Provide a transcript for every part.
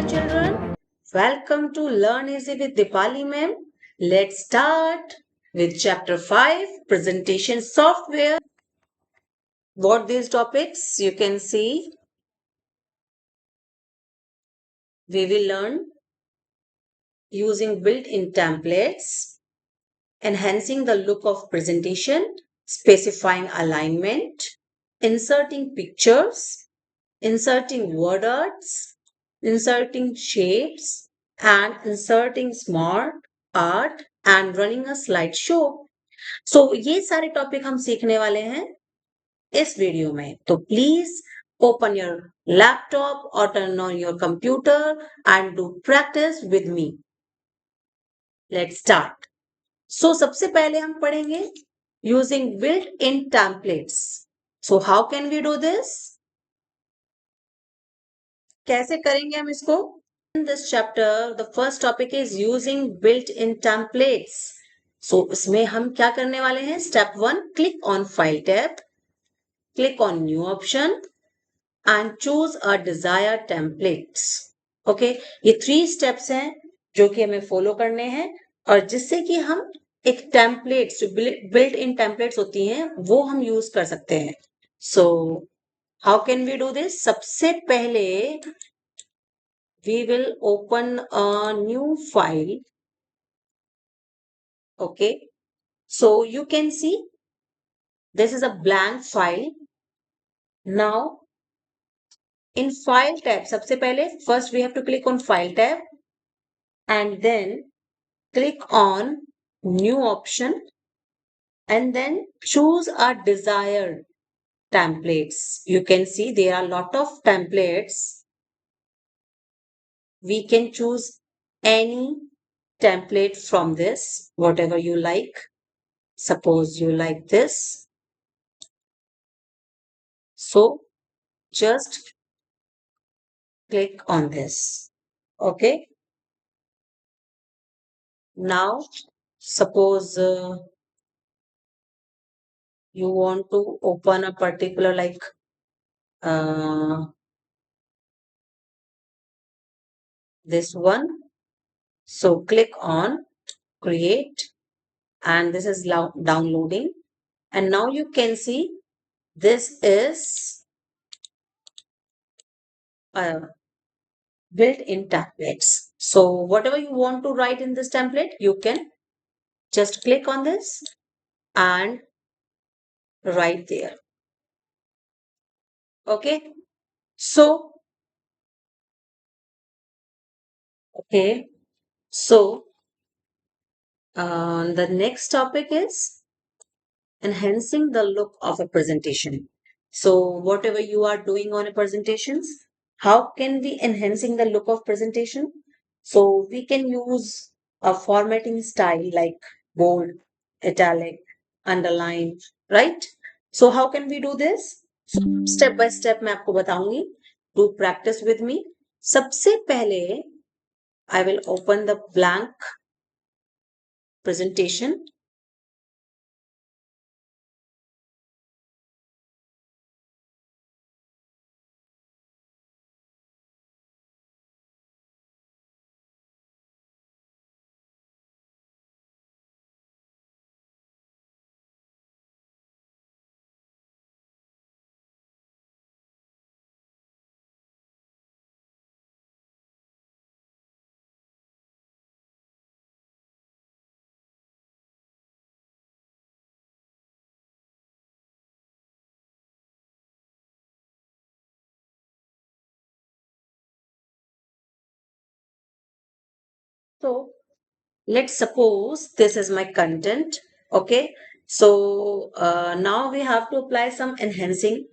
children. Welcome to Learn Easy with Dipali ma'am. Let's start with chapter 5 presentation software. What these topics you can see. We will learn using built-in templates, enhancing the look of presentation, specifying alignment, inserting pictures, inserting word arts, inserting shapes, and inserting smart art and running a slideshow. So ये सारे topic हम सीखने वाले हैं इस video में. तो please open your laptop और turn on your computer and do practice with me. Let's start. So सबसे पहले हम पढ़ेंगे using built in templates. So how can we do this? कैसे करेंगे हम इसको? In this chapter, the first topic is using built-in templates. So, इसमें हम क्या करने वाले हैं? Step 1, click on File tab, click on New option and choose a desired templates. Okay, ये 3 steps हैं जो कि हमें follow करने हैं और जिससे कि हम एक templates जो built-in templates होती हैं वो हम use कर सकते हैं. So, how can we do this? सबसे पहले we will open a new file. Okay, so you can see this is a blank file. Now in file tab, सबसे पहले first we have to click on file tab and then click on new option and then choose a desired templates. You can see there are a lot of templates. We can choose any template from this, whatever you like. Suppose you like this. So just click on this. Okay. Now, suppose you want to open a particular like this one. So click on create and this is downloading. And now you can see this is built-in templates. So whatever you want to write in this template, you can just click on this and write there. Okay. So, okay. So, the next topic is enhancing the look of a presentation. So, whatever you are doing on a presentations, how can we enhancing the look of presentation? So, we can use a formatting style like bold, italic, underline, right? So, how can we do this? So, step by step मैं आपको बताऊंगी. Do practice with me. सबसे पहले I will open the blank presentation. So let's suppose this is my content. Okay. So now we have to apply some enhancing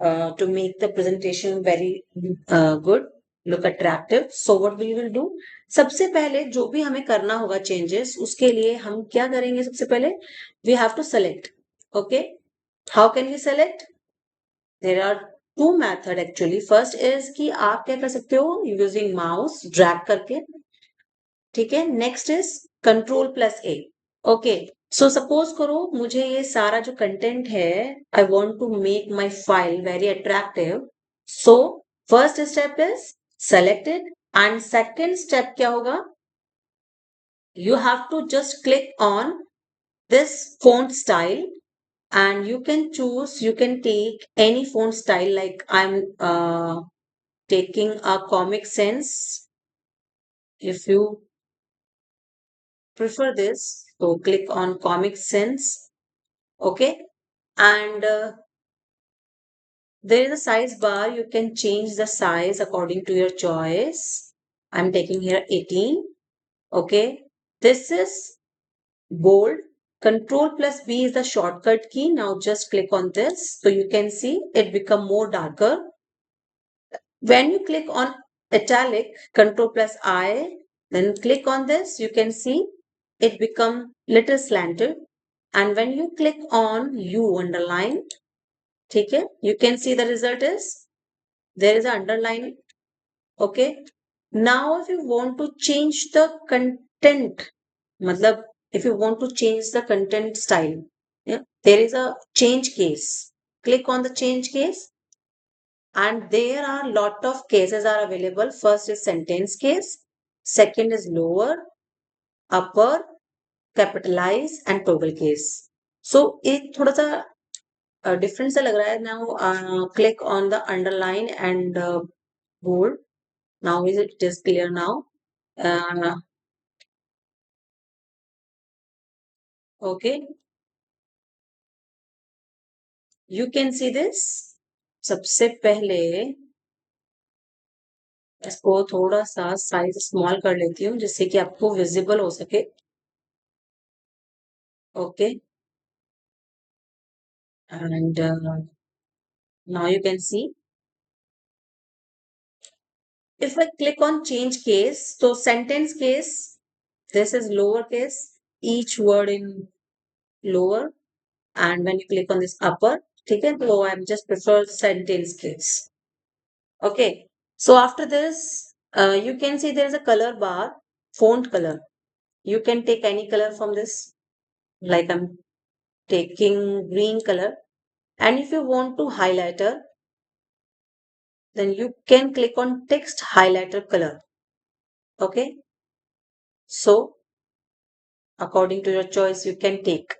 to make the presentation very good, look attractive. So what we will do? सबसे पहले जो भी हमें करना होगा changes, उसके लिए हम क्या करेंगे? सबसे पहले we have to select. Okay. How can we select? There are two method actually. First is कि आप क्या कर सकते हो? Using mouse drag करके. ठीक है. Next is Ctrl+A. Okay. So suppose करो मुझे ये सारा जो कंटेंट है I want to make my file very attractive. So first step is selected and second step क्या होगा, you have to just click on this font style and you can choose, you can take any font style, like I'm taking a Comic Sans. If you prefer this, so click on Comic Sans. Okay, and there is a size bar. You can change the size according to your choice. I'm taking here 18. Okay. This is bold. Control plus B is the shortcut key. Now just click on this. So you can see it become more darker. When you click on italic, Control plus I, then click on this, you can see it become little slanted. And when you click on U underline, okay, you can see the result is there is an underline. Okay. Now if you want to change the content, matlab, if you want to change the content style, yeah, there is a change case. Click on the change case and there are lot of cases are available. First is sentence case, second is lower, upper, capitalize and toggle case. So एक थोड़ा सा different सा लग रहा है. Now click on the underline and bold. Now is it is clear now? Uh, okay, you can see this. सबसे पहले इसको थोड़ा सा साइज स्मॉल कर लेती हूँ जिससे कि आपको विजिबल हो सके. Okay, and now you can see. If I click on change case, so sentence case, this is lower case, each word in lower, and when you click on this upper, ठीक है, so I'm just prefer sentence case. Okay, so after this, you can see there is a color bar, font color. You can take any color from this, like I'm taking green color. And if you want to highlighter, then you can click on text highlighter color. Okay, so according to your choice you can take.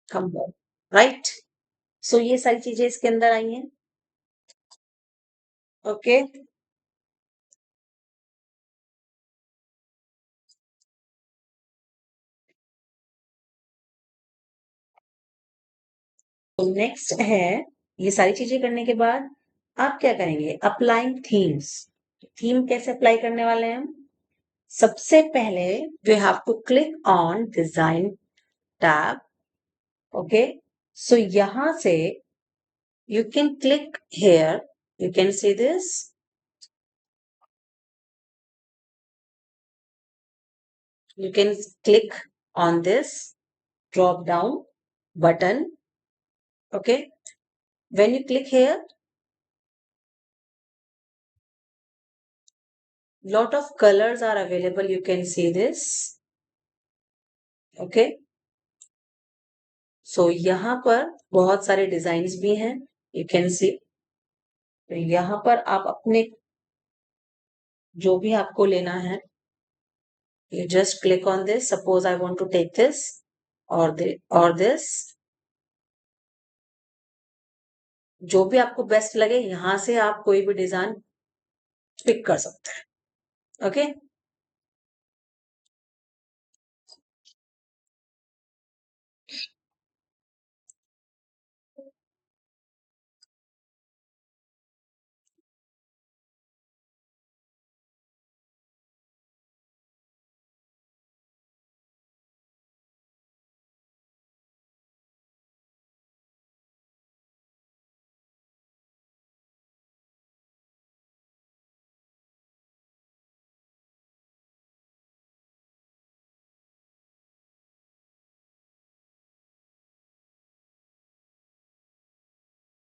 Come on, right? So ये सारी चीजें इसके अंदर आई हैं. Okay, तो next है, ये सारी चीजें करने के बाद आप क्या करेंगे, अप्लाइंग थीम्स. थीम कैसे अप्लाई करने वाले हैं हम? सबसे पहले we have to click on design tab. Okay, so यहां से you can click here, you can see this. You can click on this drop down button. Okay, when you click here, lot of colors are available, you can see this. Okay, so यहाँ पर बहुत सारे designs भी हैं, you can see. तो यहाँ पर आप अपने जो भी आपको लेना है, you just click on this. Suppose I want to take this or this. जो भी आपको बेस्ट लगे यहाँ से आप कोई भी डिजाइन पिक कर सकते हैं. Okay,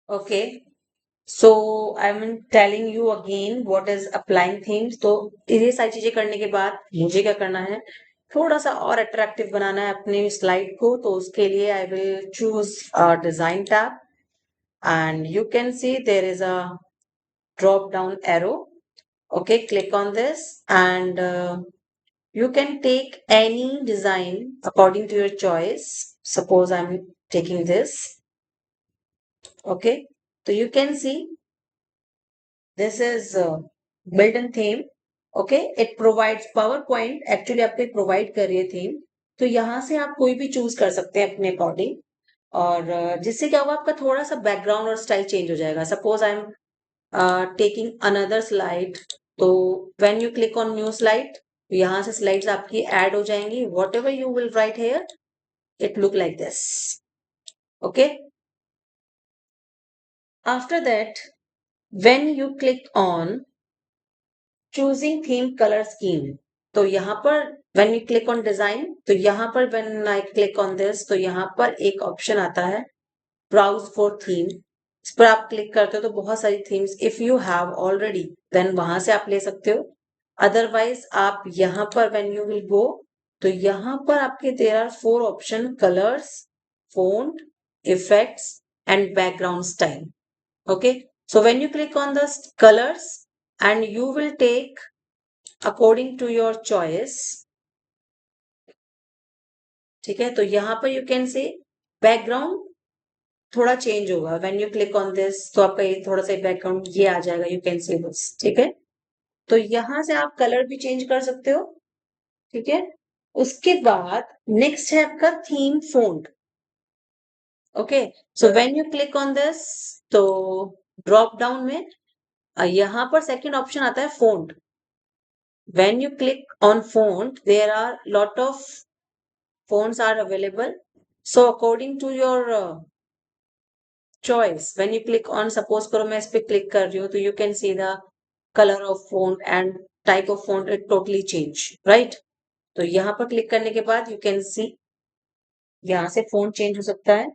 okay, so I am telling you again what is applying themes. तो ये सारी चीजें करने के बाद मुझे क्या करना है, थोड़ा सा और अट्रैक्टिव बनाना है अपने स्लाइड को. तो उसके लिए आई will choose design tab and you can see there is a drop down arrow. Okay, click on this and you can take any design according to your choice. Suppose I'm taking this. Okay, so you can see this is built-in theme. Okay, it provides PowerPoint actually आपको provide कर रही है theme, तो यहाँ से आप कोई भी चूज कर सकते हैं अपने अकॉर्डिंग, और जिससे क्या होगा आपका थोड़ा सा बैकग्राउंड और स्टाइल चेंज हो जाएगा. Suppose I am taking another slide, तो when you click on new slide, तो यहाँ से स्लाइड्स आपकी ऐड हो जाएंगी. whatever you will write here, it look like this. Okay, after that, when you click on choosing theme color scheme, तो यहाँ पर when you click on design, तो यहाँ पर when I click on this, तो यहाँ पर एक ऑप्शन आता है browse for theme. इस पर आप क्लिक करते हो तो बहुत सारी themes if you have already then वहां से आप ले सकते हो. अदरवाइज आप यहाँ पर व्हेन यू विल गो, तो यहाँ पर आपके there are 4 option: colours, font, effects and background style. Okay, so when you click on the colors and you will take according to your choice. ठीक है, तो यहाँ पर यू कैन से बैकग्राउंड थोड़ा चेंज होगा. When you click on this, तो आपका ये थोड़ा सा बैकग्राउंड ये आ जाएगा. You can see this. ठीक है, तो यहाँ से आप कलर भी चेंज कर सकते हो. ठीक है, उसके बाद नेक्स्ट है आपका theme font. Okay, so when you click on this, तो ड्रॉप डाउन में यहाँ पर सेकंड ऑप्शन आता है font. When you click on font, there are lot of fonts are available. So according to your choice, when you click on, suppose करो मैं इस पे क्लिक कर रही हूँ, तो you can see the color of font and type of font, it totally change, right? तो यहाँ पर क्लिक करने के बाद you can see यहाँ से font change हो सकता है.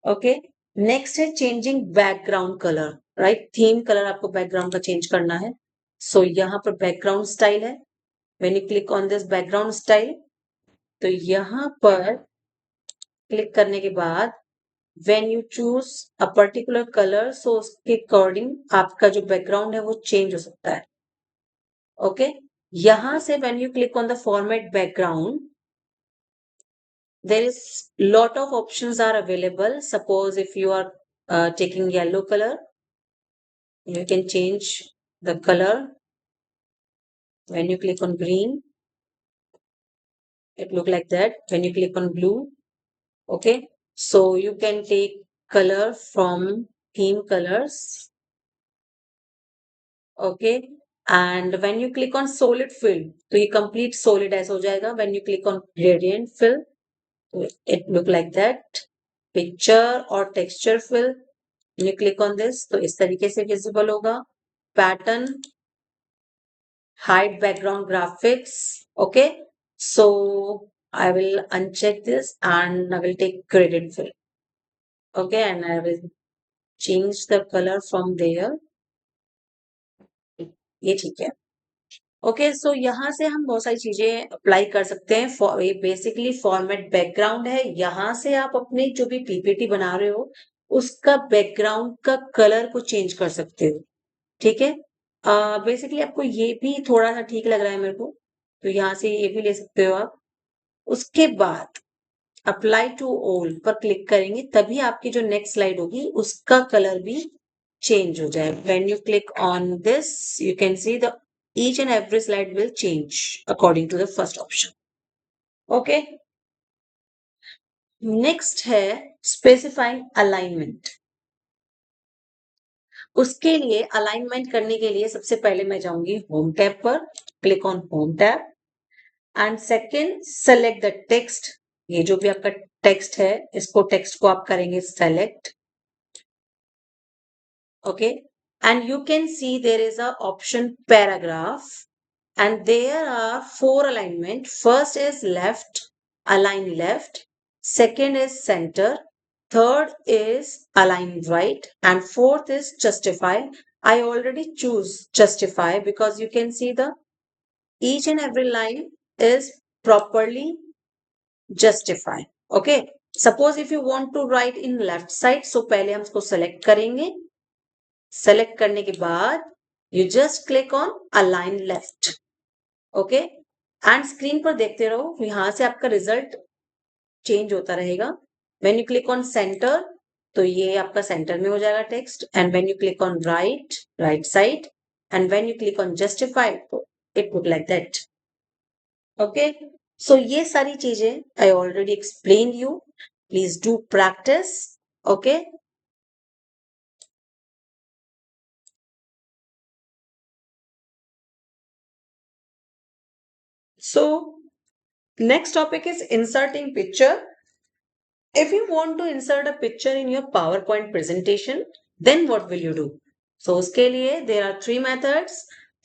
ओके, नेक्स्ट है changing background colour. Right, theme colour आपको बैकग्राउंड का चेंज करना है. सो यहाँ पर बैकग्राउंड स्टाइल है. When you click on this background style, तो यहाँ पर क्लिक करने के बाद when you choose a particular color, so उसके अकॉर्डिंग आपका जो बैकग्राउंड है वो चेंज हो सकता है. ओके, यहां से when you click on the format background, there is lot of options are available. Suppose if you are taking yellow color, you can change the color. When you click on green, it look like that. When you click on blue, okay, so you can take color from theme colors. Okay, and when you click on solid fill, तो ये complete solid ऐसा हो जाएगा. When you click on gradient fill, तो it look like that. Picture और texture fill, you click on this, तो इस तरीके से विजिबल होगा. Pattern, hide background graphics. Okay, so I will uncheck this and I will take gradient fill. Okay, and I will change the color from there. ये ठीक है. Okay, so यहाँ से हम बहुत सारी चीजें अप्लाई कर सकते हैं. ये बेसिकली फॉर्मेट बैकग्राउंड है. यहाँ से आप अपने जो भी पीपीटी बना रहे हो उसका बैकग्राउंड का कलर को चेंज कर सकते हो. ठीक है, बेसिकली आपको ये भी थोड़ा सा ठीक लग रहा है मेरे को, तो यहाँ से ये भी ले सकते हो आप. उसके बाद अप्लाई टू ऑल पर क्लिक करेंगे तभी आपकी जो नेक्स्ट स्लाइड होगी उसका कलर भी चेंज हो जाए. When you click on this, you can see the each and every slide will change according to the first option. Okay, next है specifying alignment. उसके लिए अलाइनमेंट करने के लिए सबसे पहले मैं जाऊंगी होम टैब पर. Click on home tab and second select the text. ये जो भी आपका टेक्स्ट है, इसको टेक्स्ट को आप करेंगे select. Okay, and you can see there is a option paragraph and there are 4 alignment. First is left, align left. Second is center. Third is align right. And fourth is justify. I already choose justify because you can see the each and every line is properly justify. Okay, suppose if you want to write in left side, so पहले हम इसको select करेंगे। Select करने के बाद you just click on align left, okay, and screen पर देखते रहो, यहां से आपका रिजल्ट चेंज होता रहेगा। When you click on center, तो ये आपका सेंटर में हो जाएगा text, and when you click on right, right side, and when you click on justified, तो it would like that, okay. सो ये सारी चीजें I already explain you, please do practice, okay. So next topic is inserting picture. If you want to insert a picture in your PowerPoint presentation, then what will you do? So uske liye there are three methods.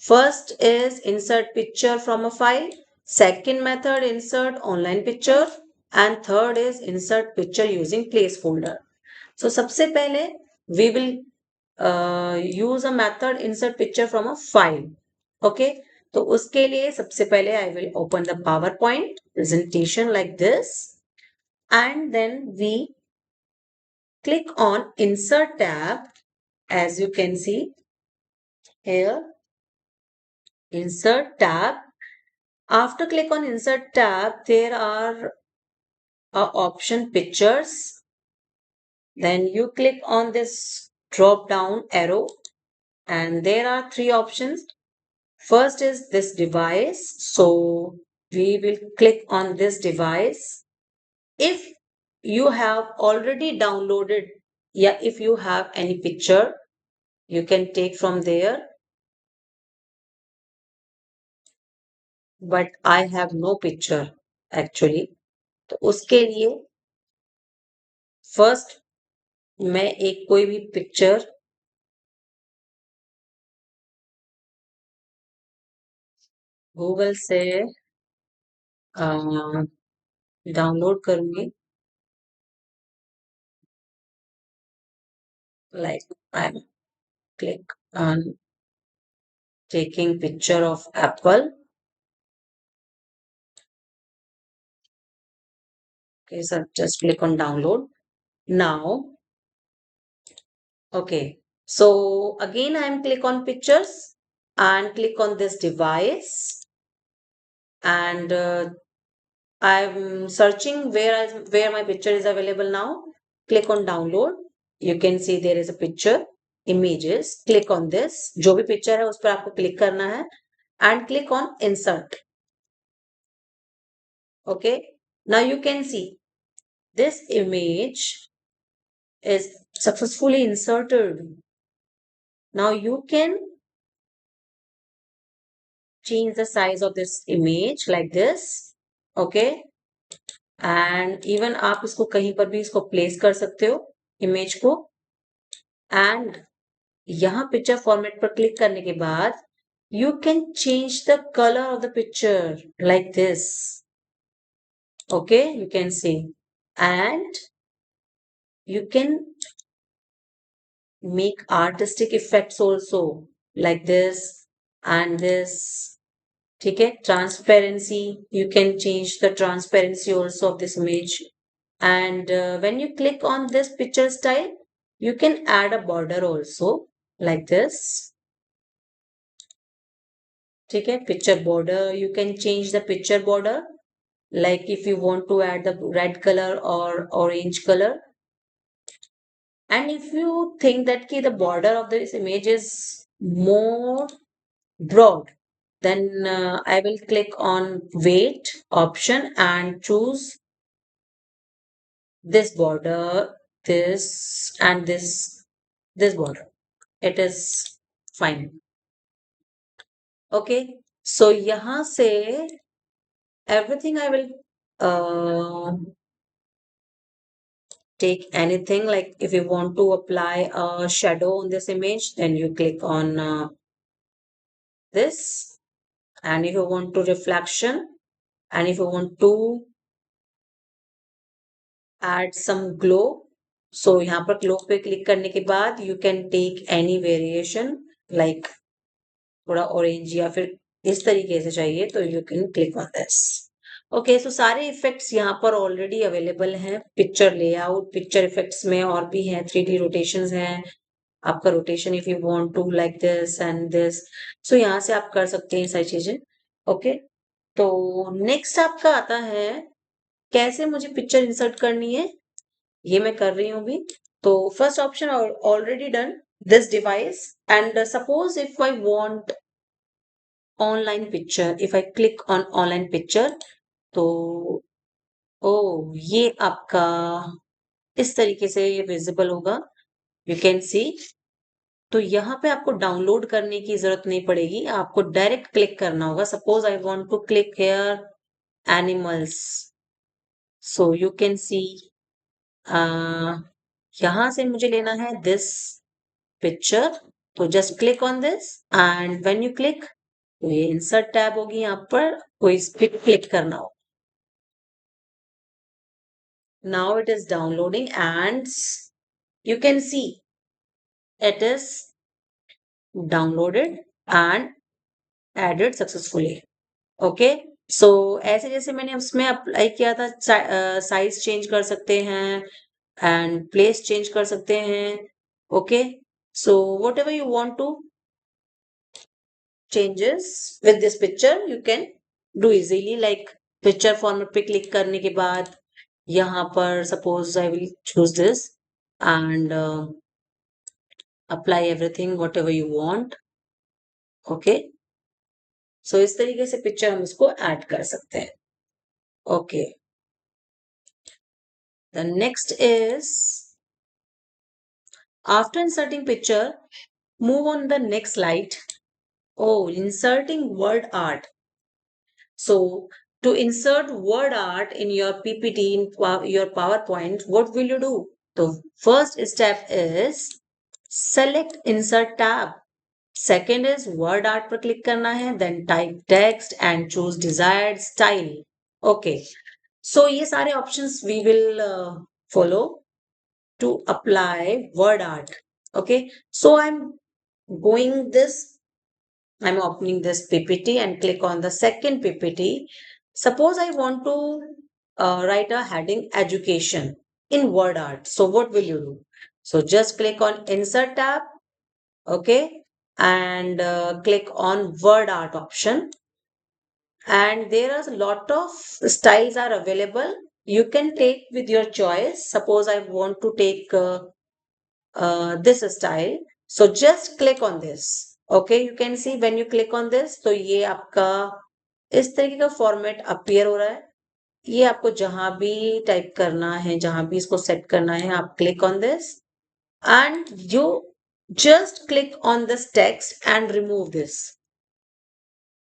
First is insert picture from a file. Second method, insert online picture. And third is insert picture using placeholder. So सबसे पहले we will use a method insert picture from a file. Okay. तो उसके लिए सबसे पहले I will open the PowerPoint presentation like this, and then we click on insert tab, as you can see here, insert tab. After click on insert tab, there are option pictures. Then you click on this drop down arrow, and there are three options. First is this device. So we will click on this device. If you have already downloaded, yeah, if you have any picture, you can take from there. But I have no picture actually. तो उसके लिए first मैं एक कोई भी picture Google से download करूंगी, like I'm click on taking picture of apple. Okay, so just click on download now. Okay, so again I'm click on pictures and click on this device, and I'm searching where my picture is available now. Click on download. You can see there is a picture, images. Click on this. जो भी picture है उस पर आपको click करना है, and click on insert. Okay. Now you can see this image is successfully inserted. Now you can change the size of this image like this. Okay. And even आप इसको कहीं पर भी इसको place कर सकते हो image को, and यहाँ पिक्चर फॉर्मेट पर क्लिक करने के बाद you can change the colour of the picture like this, okay, you can C, and you can make artistic effects also like this and this. ठीक है, transparency, you can change the transparency also of this image, and when you click on this picture style, you can add a border also like this. ठीक है, picture border, you can change the picture border, like if you want to add the red color or orange color. And if you think that ki the border of this image is more broad, then I will click on weight option and choose this border, this and this border. It is fine. Okay, so यहाँ से everything I will take anything, like if you want to apply a shadow on this image, then you click on this, and if you want to reflection, and if you want to add some glow, so यहाँ पर glow पे click करने के बाद you can take any variation, like थोड़ा orange या फिर इस तरीके से चाहिए तो you can click on this. Okay, so सारे इफेक्ट्स यहाँ पर ऑलरेडी अवेलेबल हैं। पिक्चर लेआउट, पिक्चर इफेक्ट्स में और भी हैं, 3D रोटेशंस हैं, आपका rotation if you want to like this and this, so यहाँ से आप कर सकते हैं सारी चीजें। ओके, तो नेक्स्ट आपका आता है कैसे मुझे पिक्चर इंसर्ट करनी है, ये मैं कर रही हूँ अभी। तो first option already done, this device, and suppose if I want online picture, if I click on online picture, तो ओ ये आपका इस तरीके से ये विजिबल होगा, यू कैन सी। तो यहाँ पे आपको डाउनलोड करने की जरूरत नहीं पड़ेगी, आपको डायरेक्ट क्लिक करना होगा। Suppose I want to click here animals, so you can see, यहाँ से मुझे लेना है दिस पिक्चर, तो just click on this, and when you click, तो ये इंसर्ट टैब होगी, यहाँ पर को इस पे क्लिक करना हो। Now it is downloading and you can see it is downloaded and added successfully. Okay, so ऐसे जैसे मैंने उसमें अप्लाई किया था, साइज चेंज कर सकते हैं एंड प्लेस चेंज कर सकते हैं। Okay, so whatever you want to changes with this picture you can do easily, like picture format पे क्लिक करने के बाद यहाँ पर suppose I will choose this and apply everything whatever you want. Okay, so इस तरीके से picture हम इसको ऐड कर सकते हैं। Okay, the next is after inserting picture, move on the next slide. Oh, inserting word art. So, to insert word art in your PPT, in your PowerPoint, what will you do? The first step is select insert tab. Second is word art पर click करना है, then type text and choose desired style. Okay, so ये सारे options we will follow to apply word art. Okay, so I'm opening this PPT and click on the second PPT. Suppose I want to write a heading education in word art. So what will you do? So just click on insert tab. Okay, and click on word art option, and there are a lot of styles are available, you can take with your choice. Suppose I want to take this style, so just click on this. Okay, you can see when you click on this, तो ये आपका इस तरीके का format appear हो रहा है। ये आपको जहां भी टाइप करना है, जहां भी इसको सेट करना है, आप click on this and you just click on this text and remove this,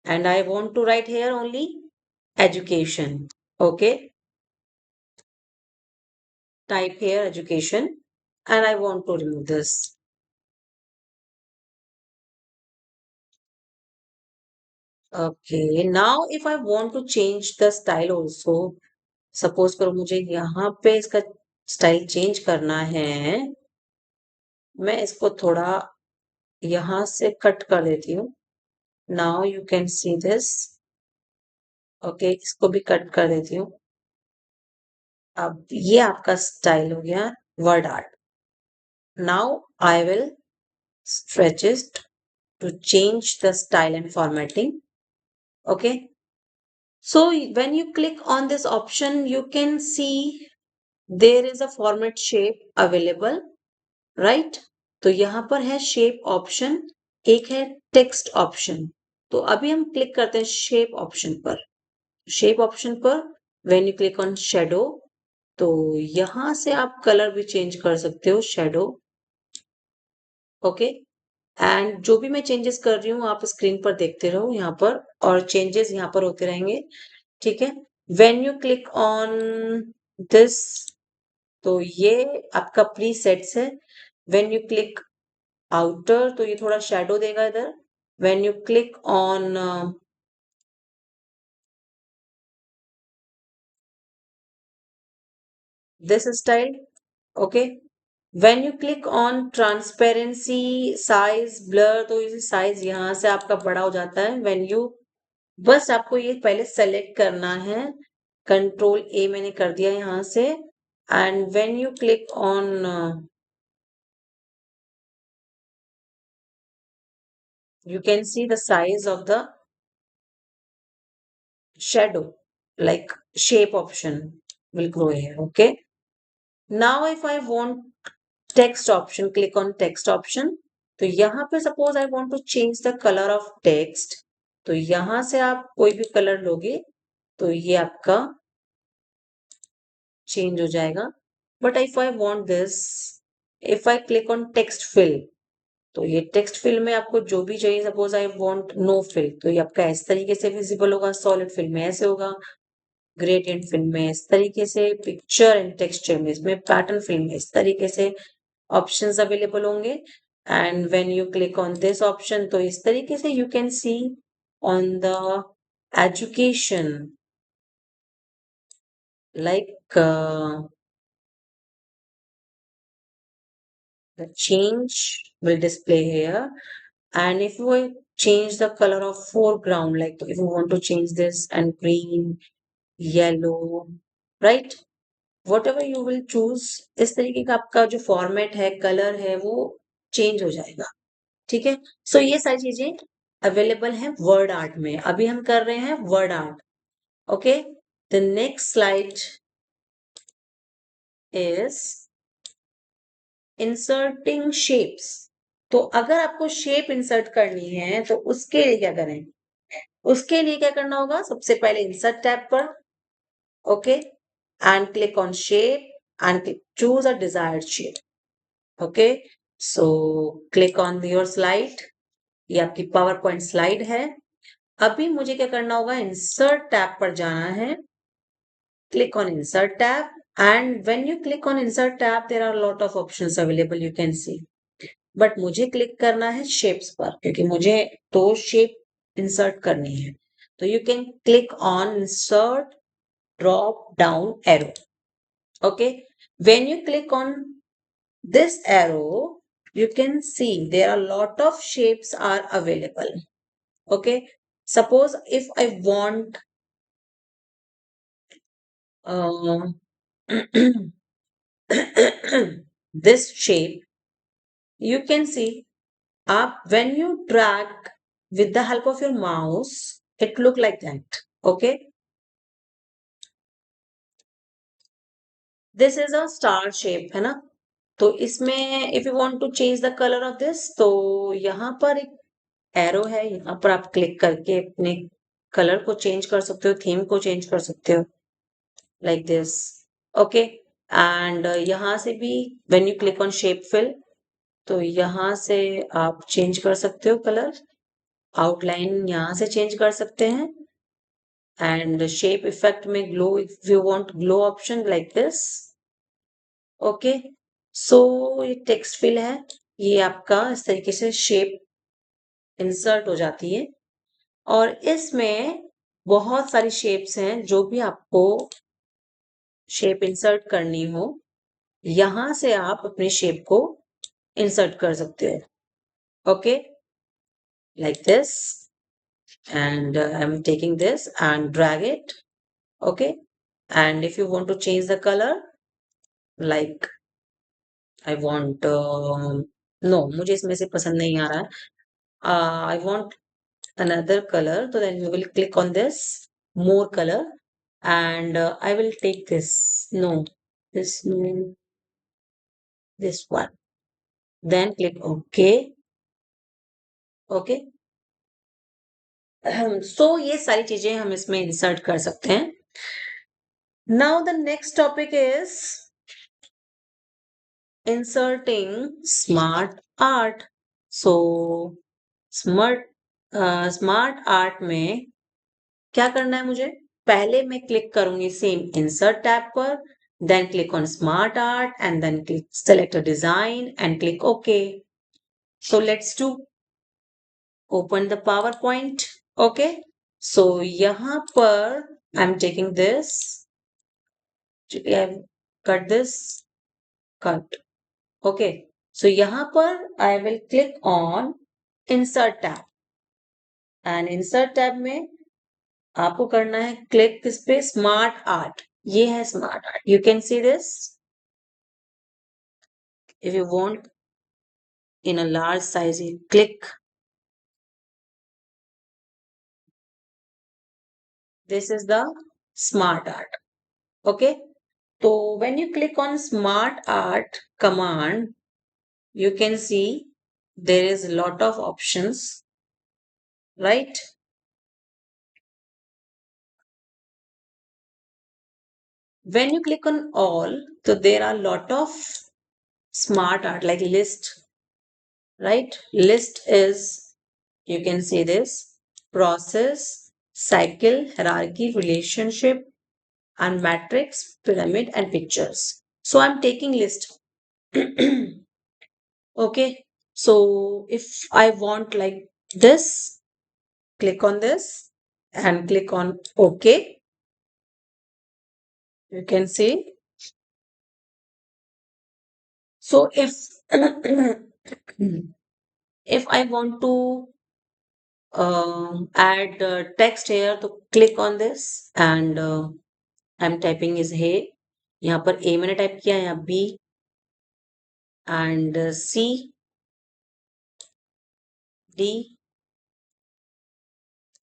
and I want to write here only education. Okay, type here education and I want to remove this. Okay, now if I want to change the style also, suppose करो मुझे यहाँ पे इसका style change करना है, मैं इसको थोड़ा यहाँ से कट कर देती हूँ। Now you can see this. Okay, इसको भी कट कर देती हूँ। अब ये आपका स्टाइल हो गया word art. Now I will stretch it to change the style and formatting. Okay, so when you click on this option, you can see there is a format shape available, right? तो यहाँ पर है shape option, एक है text option. तो अभी हम click करते हैं शेप ऑप्शन पर। शेप ऑप्शन पर when you click on shadow, तो यहाँ से आप कलर भी चेंज कर सकते हो, शेडो। ओके, एंड जो भी मैं चेंजेस कर रही हूँ आप स्क्रीन पर देखते रहो यहाँ पर, और चेंजेस यहाँ पर होते रहेंगे। ठीक है, when you click on this, तो ये आपका प्री सेट्स है। व्हेन यू क्लिक आउटर, तो ये थोड़ा शेडो देगा इधर। When you click on this style, okay, when you click on transparency, size, blur, तो ये साइज यहाँ से आपका बड़ा हो जाता है। व्हेन यू, बस आपको ये पहले सेलेक्ट करना है कंट्रोल ए मैंने कर दिया यहाँ से, and when you click on you can see the size of the shadow, like shape option will grow here. Okay, now if I want text option, click on text option. तो यहाँ पे suppose I want to change the colour of text, तो यहाँ से आप कोई भी colour लोगे तो ये आपका चेंज हो जाएगा. But if I want this, if I click on text fill, तो ये टेक्स्ट फिल में आपको जो भी चाहिए, suppose I want no fill, तो ये आपका इस तरीके से विजिबल होगा. सॉलिड फिल में ऐसे होगा, ग्रेडियंट फिल में इस तरीके से, पिक्चर एंड टेक्सचर में इसमें, पैटर्न फिल में इस तरीके से ऑप्शंस अवेलेबल होंगे. And when you click on this option, तो इस तरीके से you can C on the education, like the change will display here. And if we change the color of foreground, like if you want to change this and green, yellow, right, whatever you will choose, इस तरीके का आपका जो format है, colour है, वो change हो जाएगा. ठीक है, सो ये सारी चीजें अवेलेबल है वर्ड आर्ट में. अभी हम कर रहे हैं word art. Okay, the next slide is inserting shapes. तो अगर आपको शेप इंसर्ट करनी है तो उसके लिए क्या करें? उसके लिए क्या करना होगा? सबसे पहले इंसर्ट टैब पर, okay, and click on shape and choose a desired shape. Okay, so click on your slide. ये आपकी पावर पॉइंट स्लाइड है. अभी मुझे क्या करना होगा? इंसर्ट टैब पर जाना है. Click on insert tab, and when you click on insert tab there are lot of options available, you can see. But मुझे क्लिक करना है शेप्स पर, क्योंकि मुझे दो शेप इंसर्ट करनी है. तो you can click on insert drop down arrow. Okay, when you click on this arrow, you can see there are lot of shapes are available. Okay, suppose if I want this shape, you can see up when you drag with the help of your mouse, it look like that. Okay, this is a star shape, है ना. तो इसमें if you want to change the color of this, तो यहाँ पर एक arrow है, यहाँ पर आप क्लिक करके अपने कलर को चेंज कर सकते हो, थीम को चेंज कर सकते हो, लाइक दिस. ओके, एंड यहाँ से भी when you click on shape fill, तो यहाँ से आप चेंज कर सकते हो कलर, आउटलाइन यहाँ से चेंज कर सकते हैं. एंड शेप इफेक्ट में glow, if you want glow option like this. Okay, सो ये टेक्स्ट फिल है, ये आपका इस तरीके से शेप इंसर्ट हो जाती है. और इसमें बहुत सारी शेप्स हैं, जो भी आपको शेप इंसर्ट करनी हो, यहां से आप अपनी शेप को इंसर्ट कर सकते हो. Okay, like this, and I am taking this and drag it. Okay, and if you want to change the colour, like I want, no, मुझे इसमें से पसंद नहीं आ रहा है, I want another color, so then you will click on this more color, and I will take this, no, this, no, this one, then click OK. Okay, so ये सारी चीजें हम इसमें इंसर्ट कर सकते हैं. Now the next topic is inserting smart art. So smart art में क्या करना है मुझे? पहले मैं क्लिक करूंगी सेम इंसर्ट टैब पर, then click on smart art, and then click select a design and click okay. So let's do open the PowerPoint. Okay, so यहाँ पर I am taking this, I cut this, cut. Okay, so यहाँ पर I will click on insert tab, and insert tab में आपको करना है click किस पे, स्मार्ट आर्ट, ये है smart art, you can see this if you want in a large size you click this is the smart art. Okay, so when you click on smart art command you can see there is a lot of options, right? When you click on all, so there are lot of smart art like list, right? List is, you can see this, process, cycle, hierarchy, relationship, and matrix, pyramid, and pictures. So I'm taking list. Okay, so if I want like this, click on this and click on OK. You can see. So if if I want to add text here, तो click on this and I'm typing is hey. यहाँ पर A मैंने type किया, यहाँ B and C, D,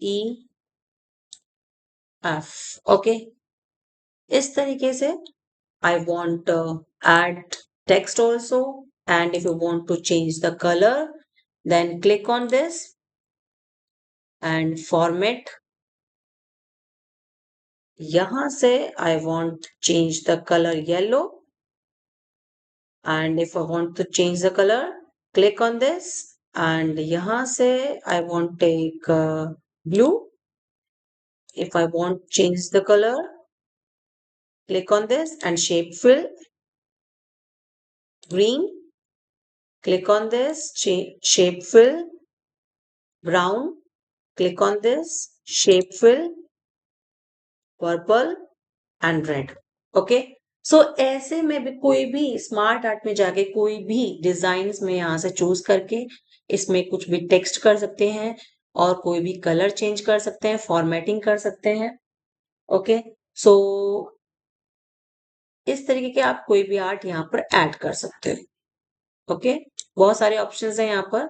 E, F. Okay, इस तरीके से I want add text also, and if you want to change the color, then click on this and format. यहाँ से I want change the color yellow, and if I want to change the color, click on this and यहाँ से I want take blue. If I want change the color, click on this and shape fill green. Click on this shape fill brown. Click on this shape fill purple and red. Okay, so ऐसे में भी कोई भी smart art में जाके कोई भी designs में यहाँ से चूज करके इसमें कुछ भी टेक्स्ट कर सकते हैं और कोई भी कलर चेंज कर सकते हैं, फॉर्मेटिंग कर सकते हैं. ओके, सो इस तरीके के आप कोई भी आर्ट यहाँ पर ऐड कर सकते हैं. ओके, बहुत सारे ऑप्शंस हैं यहाँ पर.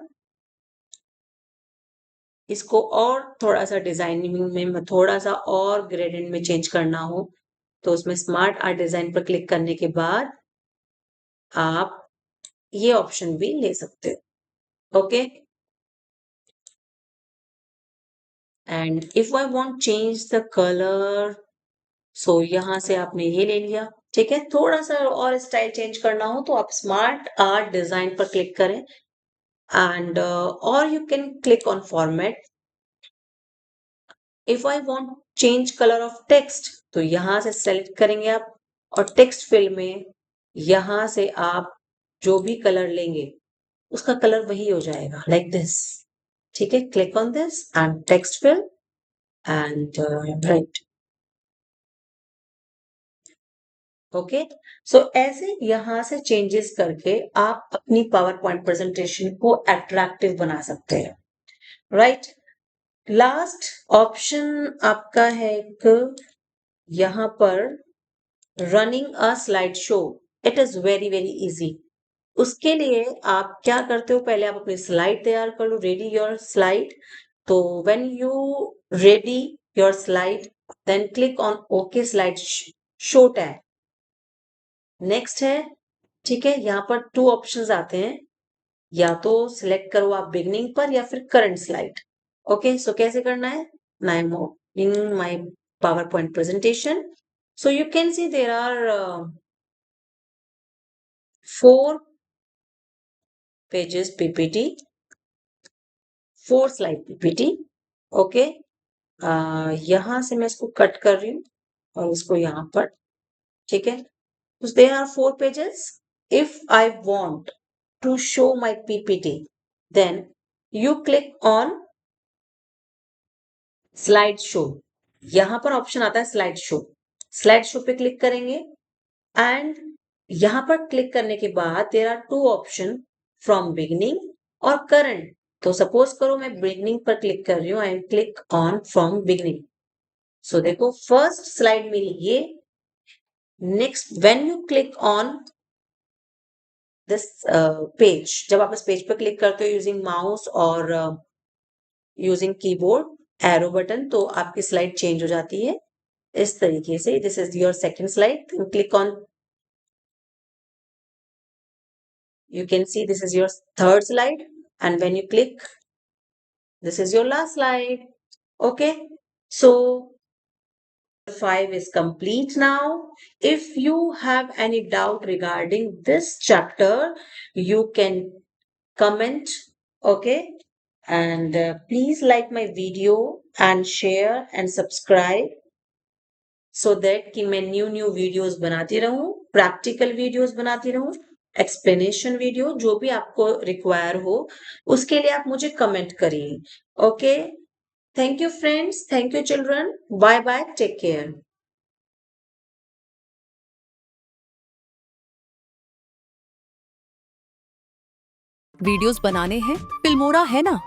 इसको और थोड़ा सा डिजाइनिंग में थोड़ा सा और ग्रेडियंट में चेंज करना हो तो उसमें स्मार्ट आर्ट डिजाइन पर क्लिक करने के बाद आप ये ऑप्शन भी ले सकते हो. Okay, and if I want change the colour, so यहाँ से आपने ये ले लिया. ठीक है, थोड़ा सा और स्टाइल चेंज करना हो तो आप स्मार्ट आर्ट डिजाइन पर क्लिक करें एंड और you can click on format. If I want change colour of text तो यहाँ से सेलेक्ट करेंगे आप और टेक्स्ट फील्ड में यहाँ से आप जो भी कलर लेंगे उसका कलर वही हो जाएगा लाइक दिस. ठीक है, click on this and text fill and right. Okay, so ऐसे यहाँ से चेंजेस करके आप अपनी पावर पॉइंट प्रेजेंटेशन को अट्रैक्टिव बना सकते हैं. राइट, लास्ट ऑप्शन आपका है एक यहाँ पर running a slide show. It is very very easy. उसके लिए आप क्या करते हो, पहले आप अपनी स्लाइड तैयार कर लो, रेडी योर स्लाइड. तो when you ready your slide then click on okay slide show tab. Next है, ठीक है, यहाँ पर टू ऑप्शंस आते हैं, या तो सिलेक्ट करो आप बिगनिंग पर या फिर करंट स्लाइड. ओके, सो कैसे करना है, I am opening my PowerPoint presentation. So you can see there are 4 pages PPT, 4 slide PPT. Okay, यहाँ से मैं इसको कट कर रही हूँ और इसको यहाँ पर. ठीक है, so there are 4 pages. If I want to show my PPT, then you click on slide show. यहाँ पर ऑप्शन आता है स्लाइड शो. स्लाइड शो पे क्लिक करेंगे एंड यहाँ पर क्लिक करने के बाद there are two option from beginning और करंट. तो सपोज करो मैं बिगनिंग पर क्लिक कर रही हूँ, I am click on from beginning. So देखो फर्स्ट स्लाइड मेरी ये. Next when you click on this page, जब आप इस पेज पर क्लिक करते हो यूजिंग माउस और यूजिंग कीबोर्ड एरो बटन, तो आपकी स्लाइड चेंज हो जाती है इस तरीके से. This is your second slide. Click on, you can see this is your third slide, and when you click, this is your last slide. Okay, so 5 is complete now. If you have any doubt regarding this chapter, you can comment. Okay, and please like my video and share and subscribe so that कि मैं new videos बनाती रहूं, practical videos बनाती रहूं, explanation video जो भी आपको require हो उसके लिए आप मुझे कमेंट करिए. Okay, thank you friends, thank you children, bye bye, take care. Videos बनाने हैं, फिल्मोरा है ना.